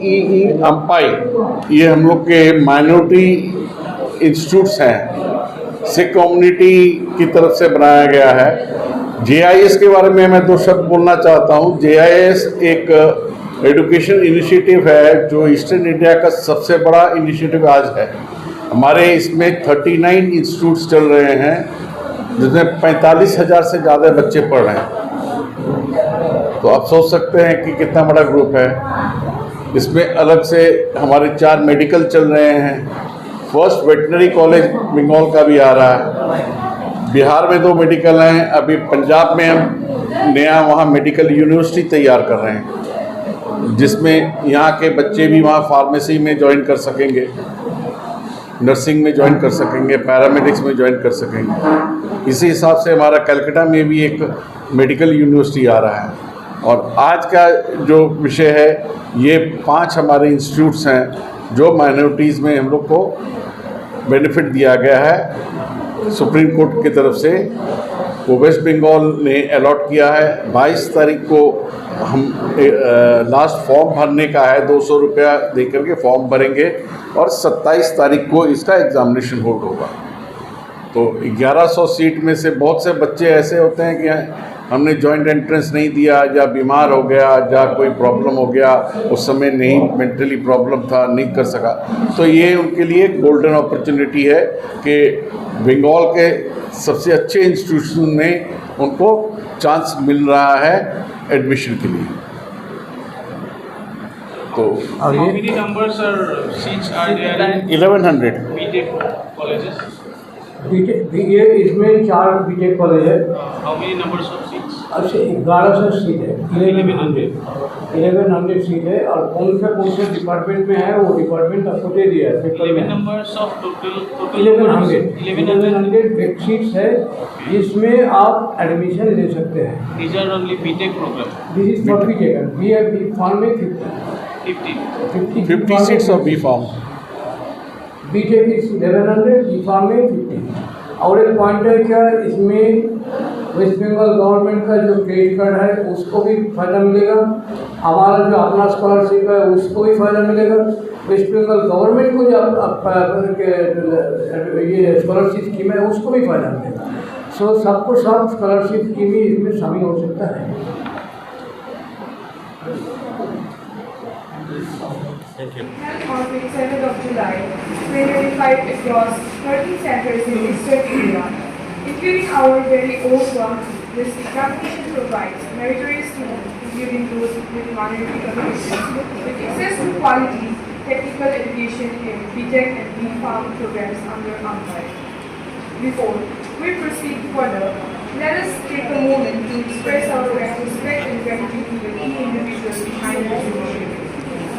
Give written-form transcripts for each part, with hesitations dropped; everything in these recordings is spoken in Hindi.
ई अम्पाई ये हम लोग के माइनॉरिटी इंस्टीट्यूट्स हैं, सिख कम्युनिटी की तरफ से बनाया गया है। जेआईएस के बारे में मैं दो शब्द बोलना चाहता हूँ। जेआईएस एक एजुकेशन इनिशिएटिव है जो ईस्टर्न इंडिया का सबसे बड़ा इनिशिएटिव आज है। हमारे इसमें 39 इंस्टीट्यूट्स चल रहे हैं जिसमें 45,000 से ज़्यादा बच्चे पढ़ रहे हैं। तो आप सोच सकते हैं कि कितना बड़ा ग्रुप है। इसमें अलग से हमारे 4 मेडिकल चल रहे हैं। फर्स्ट वेटनरी कॉलेज बंगाल का भी आ रहा है। बिहार में 2 मेडिकल हैं। अभी पंजाब में हम नया वहाँ मेडिकल यूनिवर्सिटी तैयार कर रहे हैं जिसमें यहाँ के बच्चे भी वहाँ फार्मेसी में ज्वाइन कर सकेंगे, नर्सिंग में ज्वाइन कर सकेंगे, पैरामेडिक्स में ज्वाइन कर सकेंगे। इसी हिसाब से हमारा कलकत्ता में भी एक मेडिकल यूनिवर्सिटी आ रहा है। और आज का जो विषय है ये 5 हमारे इंस्टीट्यूट्स हैं जो माइनॉरिटीज़ में हम लोग को बेनिफिट दिया गया है सुप्रीम कोर्ट की तरफ से। वो वेस्ट बंगाल ने अलॉट किया है। 22 तारीख को हम लास्ट फॉर्म भरने का है, 200 रुपया दे करके फॉर्म भरेंगे और 27 तारीख को इसका एग्ज़ामिनेशन होल्ड होगा। तो 1100 सीट में से बहुत से बच्चे ऐसे होते हैं कि हमने जॉइंट एंट्रेंस नहीं दिया, या बीमार हो गया, या कोई प्रॉब्लम हो गया, उस समय नहीं मेंटली प्रॉब्लम था, नहीं कर सका। तो ये उनके लिए गोल्डन अपॉर्चुनिटी है कि बंगाल के सबसे अच्छे इंस्टीट्यूशन में उनको चांस मिल रहा है एडमिशन के लिए। तो how many numbers or seats are there in 1100 BTech colleges? ये इसमें 4 बीटेक कॉलेज है। How many numbers of seats? अच्छा 1100 सीट है, 1100 सीट है। और कौन से डिपार्टमेंट में है वो डिपार्टमेंट आपको दे दिया है। 11 numbers of total 1100 सीट्स है जिसमें आप एडमिशन ले सकते हैं। These are only BTech program. This is for BTech. B है बी फॉर्म में 50 seats of B pharm. BTech is 1100, B pharm में 50। और एक पॉइंट है क्या, इसमें वेस्ट बंगाल गवर्नमेंट का जो क्रेडिट कार्ड है उसको भी फ़ायदा मिलेगा। हमारा जो अपना स्कॉलरशिप है उसको भी फ़ायदा मिलेगा। वेस्ट बंगाल गवर्नमेंट को जो ये स्कॉलरशिप स्कीम है उसको भी फ़ायदा मिलेगा। सो सबको सब स्कॉलरशिप स्कीम ही इसमें शामिल हो सकता है। Thank you. On 27th of July, 2025 across 30 centers in Eastern India, including our very own one. This examination provides meritorious students, including those with minority communities, with access to quality technical education in BTech and B.Pharm programs under AMPAI. Before we proceed further, let us take a moment to express our respect and gratitude to the key individuals behind this initiative.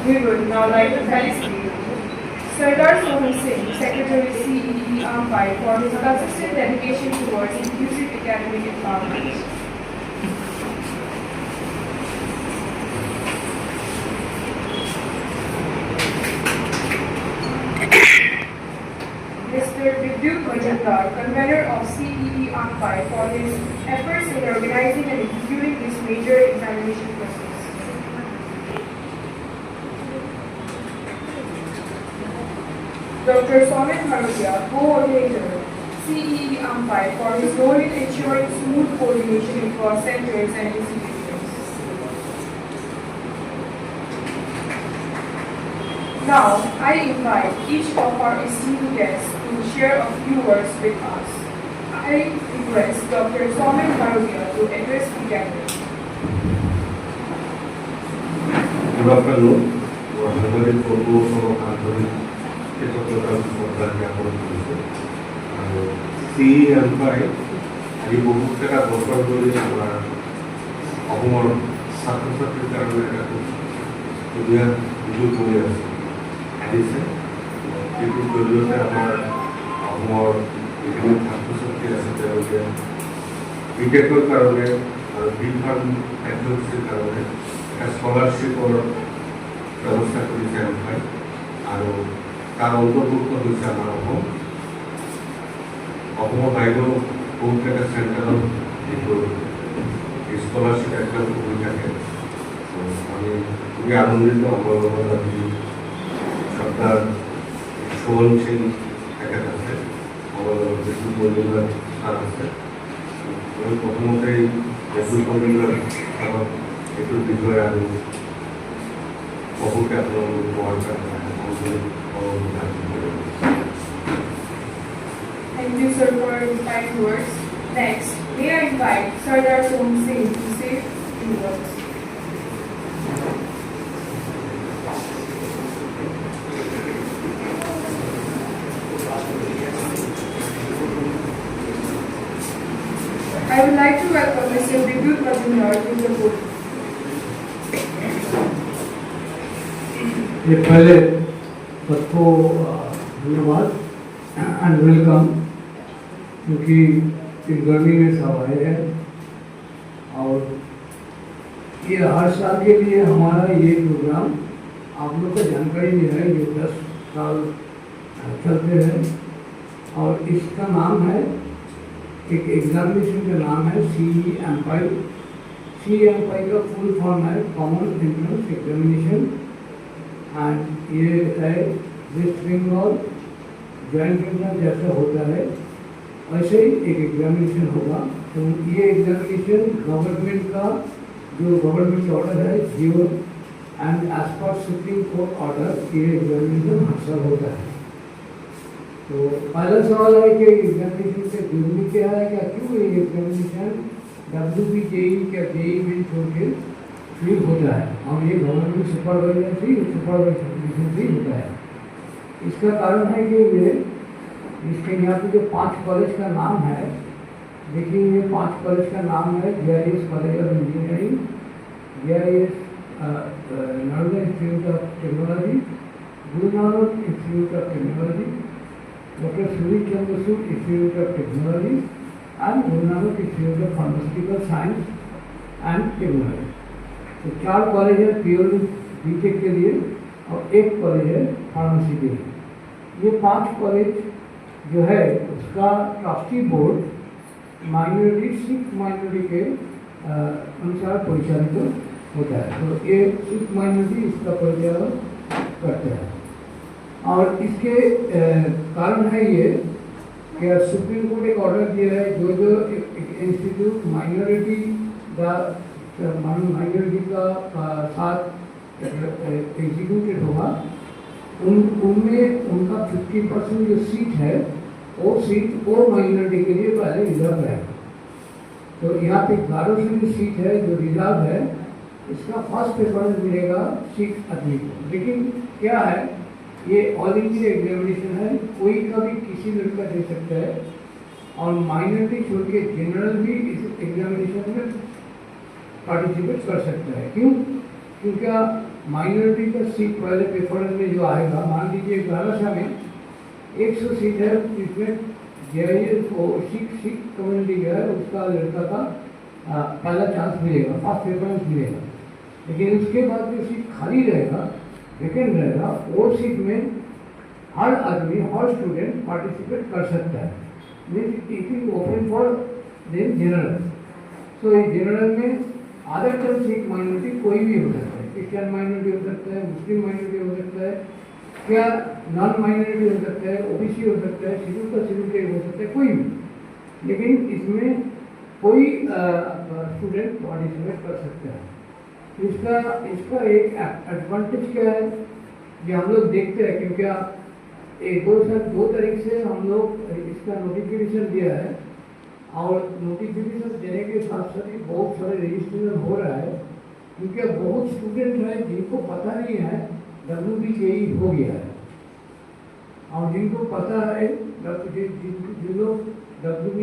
We would now like to felicitate Sardar Sohan Singh, Secretary CEE AMPAI, for his consistent dedication towards inclusive academic empowerment. Mr. Vidyut Majumdar, convener of CEE AMPAI, for his efforts in organizing and executing this major examination process. Dr. Somit Marutia, co-ordinator, CEE AMPAI, for his role in ensuring smooth coordination across centers and institutions. Now, I invite each of our esteemed guests to share a few words with us. I request Dr. Somit Marutia to address the gathering. Good afternoon. CEE AMPAI আজি বহুত টাকা বছর ধরে আমার অসমৰ ছাত্রছাত্রীর কারণে এটা সুবিধা সুযোগ করে আহিছে। এইটোৰ জৰিয়তে আমাৰ অসমৰ বিভিন্ন ছাত্রছাত্রী আছে তেওঁলোকে বিটেকৰ কাৰণে আৰু B.Pharm টেকনলজিৰ কাৰণে এটা স্কলাৰশ্বিপৰ ব্যৱস্থা কৰিছে AMPAI আৰু তাৰ অন্তৰ্ভুক্ত হৈছে আমাৰ অসমৰ বাহিৰৰ বহুকেইটা চেণ্টাৰত যিটো স্কলাৰশ্বিপ এক্সাম হৈ থাকে। তো আমি খুবই আনন্দিত আমার সরকার সহনশীল একার আছে আমার বিদ্যুৎ মজুমদার স্যার আছে আমি প্রথমতেই বিদ্যুৎ মজুমদার স্যার একটু বিষয়ে আমি অপুকে আপনার উপহার Thank you, sir, for your kind words. Next, may I invite Sardar Sohn Singh to say a few words. I would like to welcome Mr. Vidyut Majumdar to the podium. ये पहले सबको धन्यवाद एंड वेलकम, क्योंकि इस गर्मी में सब आए हैं और ये हर साल के लिए हमारा ये प्रोग्राम आप लोग को जानकारी नहीं है, ये 10 साल चलते हैं और इसका नाम है, एक एग्जामिनेशन का नाम है CEMPI। CEMPI का फुल फॉर्म है कॉमन एंट्रेंस एग्जामिनेशन एंड ये है वेस्ट बंगाल ज्वाइंट एग्जाम जैसा होता है वैसे ही एक एग्जामिनेशन होगा। तो ये एग्जामिनेशन गवर्नमेंट का जो गवर्नमेंट ऑर्डर है GO and as per Supreme Court order ये एग्जामिनेशन हर साल होता है। तो पहला सवाल है कि एग्जामिनेशन से जरूरी क्या है, क्या क्यों ये एग्जामिनेशन WB JEE क्या JEE मेन छोड़ के फ्री होता है और ये गवर्नमेंट सुपरवाइजर से होता है। इसका कारण है कि ये इसके यहाँ पे जो 5 कॉलेज का नाम है, देखिए ये 5 कॉलेज का नाम है GIS college of engineering, GIS Narmada institute of technology, Guru Nanak institute of technology, doctor Sunil Chandra Sood institute of technology and Guru Nanak institute of pharmaceutical science and technology. तो 4 कॉलेज है प्योर बीटेक के लिए और 1 कॉलेज है फार्मेसी के लिए। ये 5 कॉलेज जो है उसका trustee board minority Sikh minority के अनुसार परिचालित होता है। तो ये सिख माइनॉरिटी इसका परिचालन करते हैं और इसके कारण है ये कि सुप्रीम कोर्ट एक ऑर्डर दिया है जो इंस्टीट्यूट माइनॉरिटी का साथ एग्जीक्यूटेड होगा उनमें उनका 50% जो सीट है वो सीट वो माइनॉरिटी के लिए पहले रिजर्व है। तो यहाँ पे 1100 की सीट है जो रिजर्व है, इसका फर्स्ट प्रेफरेंस मिलेगा सिख आदमी को। लेकिन क्या है, ये ऑल इंडिया एग्जामिनेशन है, कोई का भी किसी लड़का दे सकता है और माइनॉरिटी छोड़ के जनरल भी इस एग्जामिनेशन में पार्टिसिपेट कर सकता है। क्यों? क्योंकि माइनॉरिटी का सीट पहले प्रेफरेंस में जो आएगा, मान लीजिए 1100 में 100 सीट है जिसमें GIS सिख कम्युनिटी का है, उसका लड़का का पहला चांस मिलेगा, फर्स्ट प्रेफरेंस मिलेगा। लेकिन उसके बाद जो सीट खाली रहेगा, वैकेंट रहेगा, वो सीट में हर आदमी हर स्टूडेंट पार्टिसिपेट कर सकता है। Means it is open for then general. सो इस जनरल में अदर टर्म सिख माइनॉरिटी कोई भी हो सकता है, क्रिश्चियन माइनॉरिटी हो सकता है, मुस्लिम माइनॉरिटी हो सकता है, क्या नॉन माइनॉरिटी हो सकता है, OBC हो सकता है, शेड्यूल का शेड्यूल हो सकता है, कोई भी। लेकिन इसमें कोई स्टूडेंट पार्टिसिपेट कर सकता है। इसका एक एडवांटेज क्या है कि हम लोग देखते हैं, क्योंकि 2 तारीख से हम लोग इसका नोटिफिकेशन दिया है और नोटिफिकेशन देने के साथ साथ ही बहुत सारे रजिस्ट्रेशन हो रहा है, क्योंकि बहुत स्टूडेंट हैं जिनको पता नहीं है WB JEE हो गया है और जिनको पता है जिन लोग WB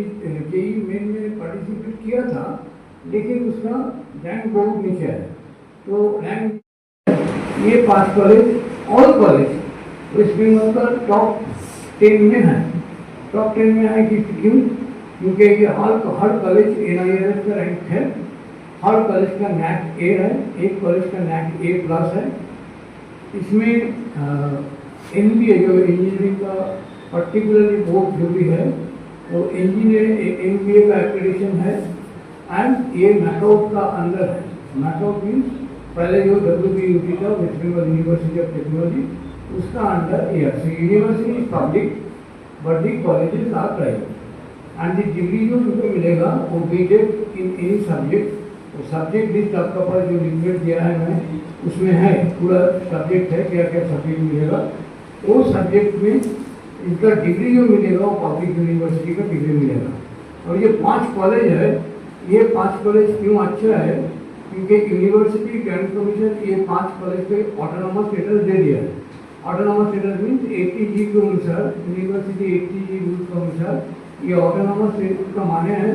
JEE मेन में पार्टिसिपेट किया था लेकिन उसका रैंक बहुत नीचे है। तो रैंक ये 5 college all college West Bengal का टॉप 10 में है। टॉप 10 में है कि क्यों? क्योंकि ये हर कॉलेज NIRF का रैंक है, हर कॉलेज का NAC A है, एक कॉलेज का NAC A+ है। इसमें MBA जो इंजीनियरिंग का पर्टिकुलरली बोर्ड जो भी है वो MBA का एक्रेडिटेशन है एंड ये मैकआउट का अंदर है। मैकआउट मीन्स पहले जो WPUT था, west Bengal university of technology, उसका अंडर एयर। So university is public but the colleges are private. And the degree जो उनको मिलेगा वो बीटेक इन एनी सब्जेक्ट, वो सब्जेक्ट लिस्ट आपका पास जो लिमिटेड दिया है मैं, उसमें है पूरा सब्जेक्ट है, क्या क्या सब्जेक्ट मिलेगा। वो सब्जेक्ट में इनका डिग्री जो मिलेगा वो पब्लिक यूनिवर्सिटी का डिग्री मिलेगा। और ये 5 कॉलेज है, ये 5 कॉलेज क्यों अच्छा है, क्योंकि यूनिवर्सिटी ग्रांट कमीशन ये 5 कॉलेज पे ऑटोनॉमस स्टेटस दे दिया है। ऑटोनॉमस स्टेटस मीन्स 80G के अनुसार, यूनिवर्सिटी 80G रूल के अनुसार ये ऑटोनॉमस स्टेटस का माने है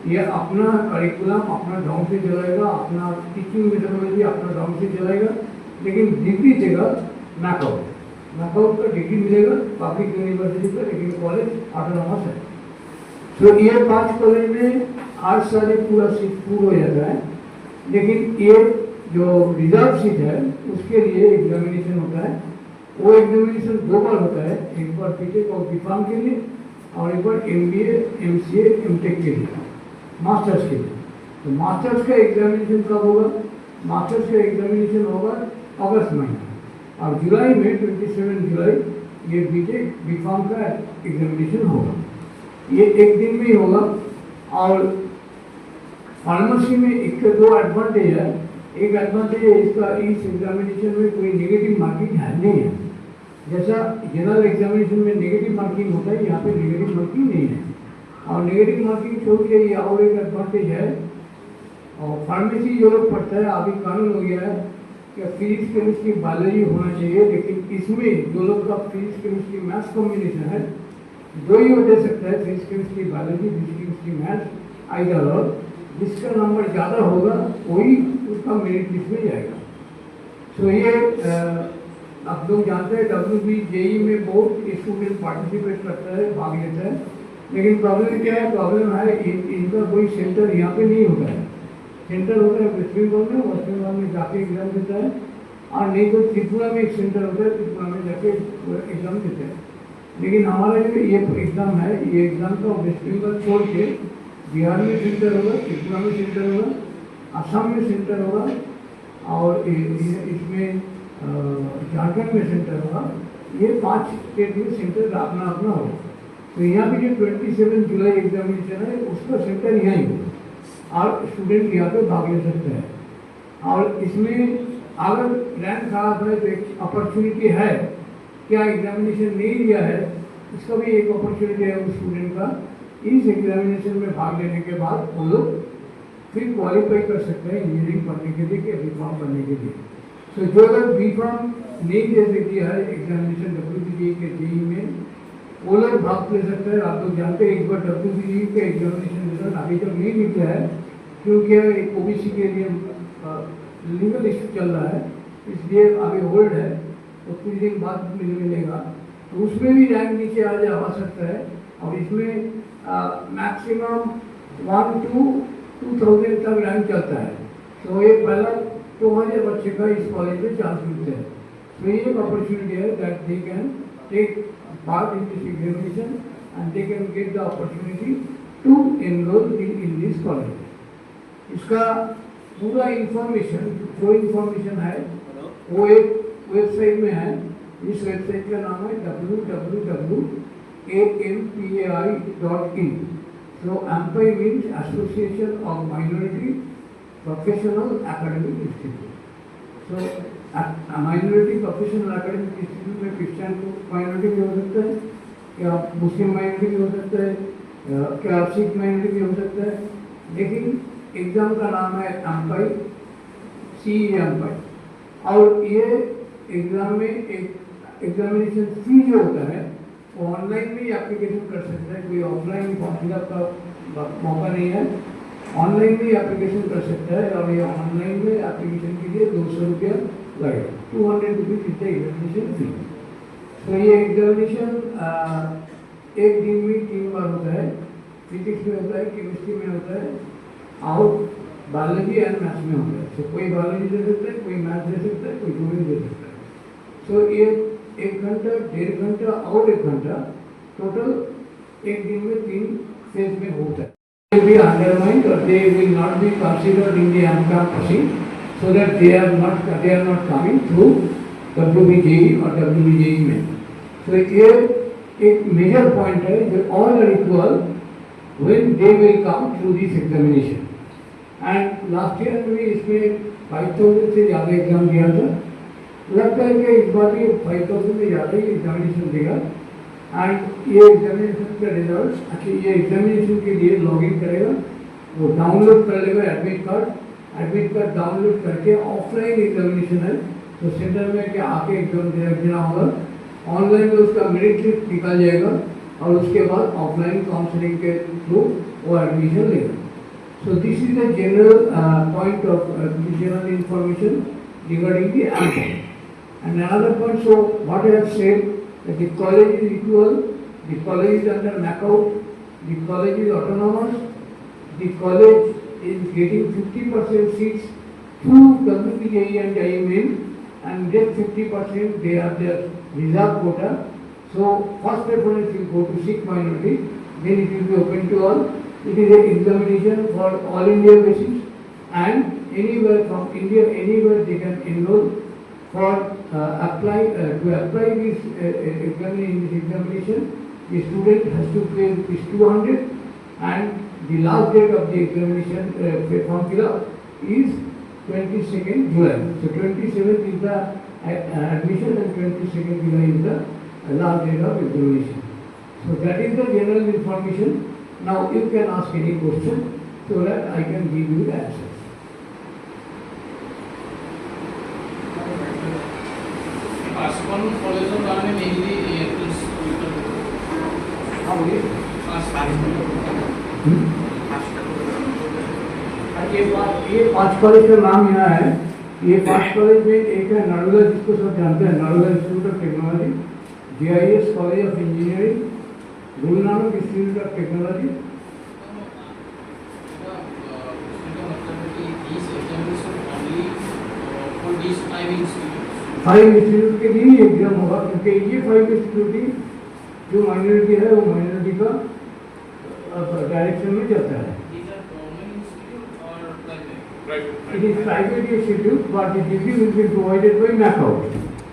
ये अपना करिकुलम अपना ढंग से चलाएगा, अपना टीचिंग मेथोडोलॉजी अपना ढंग से चलाएगा, लेकिन डिग्री देगा नॉकआउट का डिग्री मिलेगा पब्लिक यूनिवर्सिटी का, लेकिन कॉलेज ऑटोनॉमस है। तो ये 5 कॉलेज में 8 साल पूरा सीट पूरा हो जाता है, लेकिन ये जो रिजर्व सीट है उसके लिए एग्जामिनेशन होता है। वो एग्जामिनेशन 2 बार होता है, एक बार बीटेक और बीफार्म के लिए और एक बार MBA, MCA, MTech के लिए, मास्टर्स के लिए। तो मास्टर्स का एग्जामिनेशन कब होगा? मास्टर्स का एग्जामिनेशन होगा अगस्त महीने, और जुलाई में 27 जुलाई ये बीटेक बीफार्म का एग्जामिनेशन होगा। ये एक दिन में ही होगा। और फार्मेसी में एक 2 एडवांटेज है। एक एडवांटेज है इसका, इस एग्जामिनेशन में कोई नेगेटिव मार्किंग है नहीं है। जैसा जनरल एग्जामिनेशन में नेगेटिव मार्किंग होता है, यहाँ पे नेगेटिव मार्किंग नहीं है। और नेगेटिव मार्किंग छोड़ के ये और एक एडवांटेज है। और फार्मेसी जो लोग पढ़ता है, अभी कानून हो गया है कि फिजिक्स केमिस्ट्री बायोलॉजी होना चाहिए, लेकिन इसमें जो लोग का फिजिक्स केमिस्ट्री मैथ्स कॉम्बिनेशन है, जो ही वो दे सकता है, physics chemistry biology, physics chemistry maths either और, जिसका नंबर ज़्यादा होगा वही उसका मेरिट लिस्ट में जाएगा। सो ये आप लोग जानते हैं WB JEE में बहुत स्टूडेंट पार्टिसिपेट करता है, भाग लेता है, लेकिन प्रॉब्लम क्या है? प्रॉब्लम है इनका कोई सेंटर यहाँ पे नहीं होता है। सेंटर होता है वेस्ट बंगाल में जाके एग्जाम देता है, और नहीं तो त्रिपुरा में एक सेंटर होता है, त्रिपुरा में जाके एग्जाम देते हैं। लेकिन हमारा जो ये एग्ज़ाम है, ये एग्ज़ाम का वेस्ट बंगाल छोड़ के बिहार में सेंटर होगा, त्रिपुरा में सेंटर होगा, असम में सेंटर होगा, और इसमें झारखंड में सेंटर होगा। ये 5 स्टेट में सेंटर अपना अपना होगा। तो यहाँ पे जो 27 जुलाई एग्जामिनेशन है उसका सेंटर यहीं होगा, और स्टूडेंट यहाँ पे भाग ले सकते हैं। और इसमें अगर रैंक खराब है तो एक अपॉर्चुनिटी है, क्या एग्जामिनेशन नहीं दिया है इसका भी एक अपॉर्चुनिटी है उस स्टूडेंट का। इस एग्जामिनेशन में भाग लेने के बाद वो लोग फिर क्वालिफाई कर सकते हैं इंजीनियरिंग पढ़ने के लिए, बीफार्म पढ़ने के लिए। तो जो लोग बीफार्म नहीं दे दिया है एग्जामिनेशन WPG के JEE में, वो लोग भाग ले सकते हैं। आप लोग जानते हैं एक बार WPG के एग्जामिनेशन रिजल्ट अभी तक नहीं निकला है, क्योंकि OBC के लिए लीगल इशू चल रहा है, इसलिए अभी होल्ड है, तो कुछ दिन बाद मिलेगा। तो उसमें भी रैंक नीचे आ सकता है। और इसमें मैक्सिमम 1 to 2000 तक रैंक चलता है। तो ये पहला 2000 बच्चे का इस कॉलेज में चांस मिलते हैं। तो ये एक अपॉर्चुनिटी है that they can take part in this examination and they can get the opportunity to enroll in this college. इसका पूरा इंफॉर्मेशन जो इंफॉर्मेशन है वो एक वेबसाइट में है। इस वेबसाइट का नाम है www.ampai.in। So AMPAI means Association of Minority Professional Academic Institute. So a minority professional academic institute में क्रिश्चियन माइनॉरिटी भी हो सकता है, क्या मुस्लिम माइनॉरिटी भी हो सकता है, क्या सिख माइनॉरिटी भी हो सकता है, लेकिन एग्जाम का नाम है AMPAI, CE AMPAI। और ये एग्जाम में एक एग्जामिनेशन फी जो होता है वो ऑनलाइन में ही एप्लीकेशन कर सकता है, कोई ऑफलाइन फॉर्म फिलअप का मौका नहीं है, ऑनलाइन में ही एप्लीकेशन कर सकता है। और ये ऑनलाइन में एप्लीकेशन के लिए 200 रुपया लगेगा, 200 रुपीज़ इज द एग्जामिनेशन फी। तो ये एग्जामिनेशन एक दिन में 3 बार होता है, फिजिक्स में होता है, केमिस्ट्री में होता है, और बायोलॉजी एंड मैथ्स में होता है। तो कोई बायोलॉजी दे सकता है, कोई मैथ दे सकता है, कोई जोड़ी दे सकता है। तो ये 1 घंटा, 1.5 घंटा और 1 घंटा टोटल एक दिन में 3 फेज में होता है। They will be undermined or they will not be considered in the AMCAM passing. so that they are not coming through WBJE or WBJE में. So ये एक major point है that all are equal when they will come through this examination. And last year भी इसमें 5,000 से ज़्यादा एग्जाम दिया था. लगता है कि इस बार भी 5,000 से ज़्यादा ही एग्जामिनेशन देगा. एंड ये एग्जामिनेशन का रिजल्ट actually ये एग्जामिनेशन के लिए लॉगिन करेगा, वो डाउनलोड कर लेगा एडमिट कार्ड डाउनलोड करके ऑफलाइन एग्जामिनेशन है तो सेंटर में क्या आके एग्जाम देना होगा. ऑनलाइन में उसका मेरिट लिस्ट निकाल जाएगा और उसके बाद ऑफलाइन काउंसलिंग के थ्रू वो एडमिशन लेगा. So this is the general point of general information regarding the MCom. And another point, so what I have said, the college is equal, the college is under MAKAUT, the college is autonomous, the college is getting 50% seats through WBJE and JEE Main, and that 50% they are their reserve quota. So first preference will go to Sikh minority, then it will be open to all. It is an examination for all India basis, and anywhere from India, anywhere they can enroll for apply to apply this examination. The student has to pay rupees 200, and the last date of the examination form fill up is 22nd July. So 27th is the admission and 22nd July is the last date of examination. So that is the general information. Now you can ask any question so that I can give you the answer. Aswan college of Ghana mainly How many? ये 5 कॉलेज का नाम यहाँ है. ये 5 कॉलेज में एक है नालंदा, जिसको सब जानते हैं, Nalanda institute of technology, JIS college of engineering, Guru Nanak institute of technology. Five institute के लिए एग्जाम होगा, क्योंकि ये 5 इंस्टीट्यूट जो माइनॉरिटी है वो माइनॉरिटी का डायरेक्शन में जाता है. It is private institute, but the degree will be provided by MACAUT.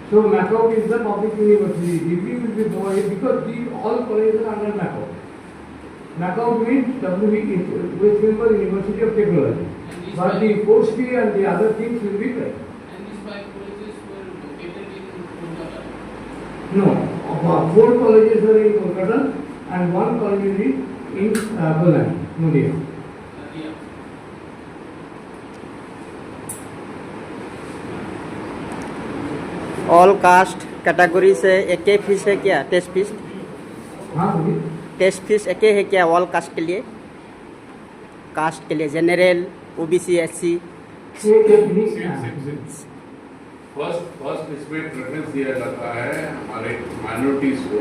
So MACAUT is the public university. Degree will be provided because all colleges are under MACAUT. MACAUT means West Bengal University of Technology. But the course fee and the other things will be paid. And these 5 colleges were located in Kolkata? No, 4 colleges are in Kolkata and 1 college is in Poland, Noida. All caste category से एक ही फीस है क्या? Test fees? हाँ बोलिए. टेस्ट फीस एक ही है क्या ऑल कास्ट के लिए? कास्ट के लिए जनरल, OBC, SC? फर्स्ट इसमें प्रेफरेंस दिया जाता है हमारे माइनॉरिटीज को.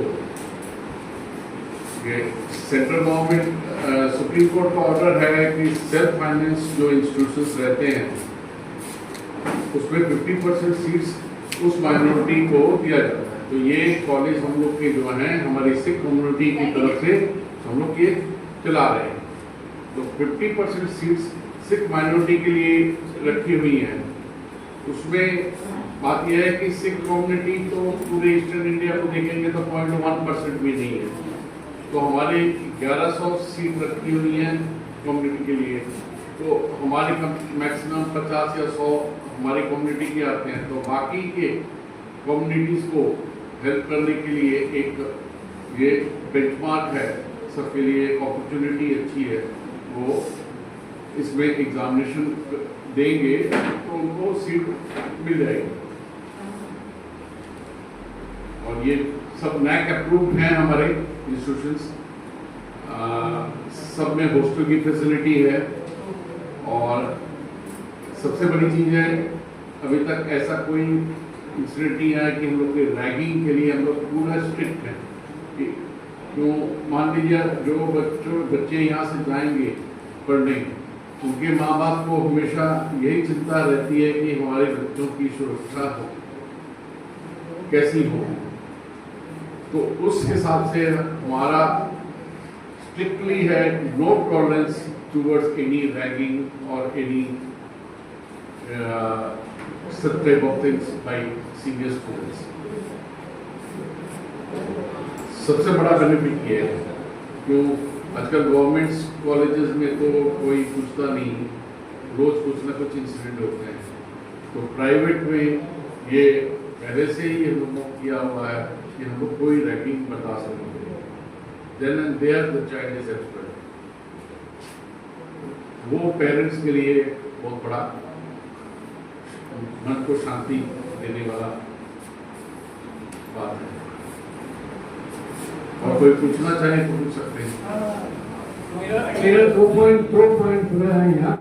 सेंट्रल गवर्नमेंट सुप्रीम कोर्ट का ऑर्डर है कि सेल्फ फाइनेंस जो इंस्टीट्यूशंस रहते हैं उसमें 50% सीट्स उस माइनॉरिटी को दिया जाता है. तो ये कॉलेज हम लोग के जो हैं हमारी सिख कम्युनिटी की तरफ से हम लोग ये चला रहे हैं. तो 50% सीट्स सिख माइनॉरिटी के लिए रखी हुई हैं. उसमें बात यह है कि सिख कम्युनिटी तो पूरे ईस्टर्न इंडिया को देखेंगे तो 0.1% भी नहीं है. तो हमारे 1100 सीट रखी हुई हैं कम्युनिटी के लिए. तो हमारे मैक्सिमम 50 या 100 हमारी कम्युनिटी के आते हैं. तो बाकी के कम्युनिटीज़ को हेल्प करने के लिए एक ये बेंचमार्क है सबके लिए, एक अपॉर्चुनिटी अच्छी है. वो इसमें एग्जामिनेशन देंगे तो उनको सीट मिल जाएगी. और ये सब NAC अप्रूव्ड हैं हमारे इंस्टीट्यूशंस. सब में हॉस्टल की फैसिलिटी है. और सबसे बड़ी चीज़ है अभी तक ऐसा कोई इंसिडेंट नहीं आया कि हम लोग के रैगिंग के लिए हम लोग पूरा स्ट्रिक्ट हैं. तो मान लीजिए जो बच्चे यहाँ से जाएंगे पढ़ने, उनके माँ बाप को हमेशा यही चिंता रहती है कि हमारे बच्चों की सुरक्षा हो, कैसी हो. तो उस हिसाब से हमारा स्ट्रिक्टली है no tolerance towards any ragging और any such type of things by senior students. सबसे बड़ा बेनिफिट ये है क्यों आजकल गवर्नमेंट कॉलेजेस में तो कोई पूछता नहीं, रोज कुछ ना कुछ इंसिडेंट होते हैं, तो प्राइवेट में ये पहले से ही हम लोगों को किया हुआ है कि हमको कोई रैंकिंग बर्दाश्त नहीं होगी, then and there the child is expert. वो पेरेंट्स के लिए बहुत बड़ा मन को शांति देने वाला बात है। और कोई पूछना चाहे तो पूछ सकते हैं। मेरा 2 पॉइंट है यहाँ।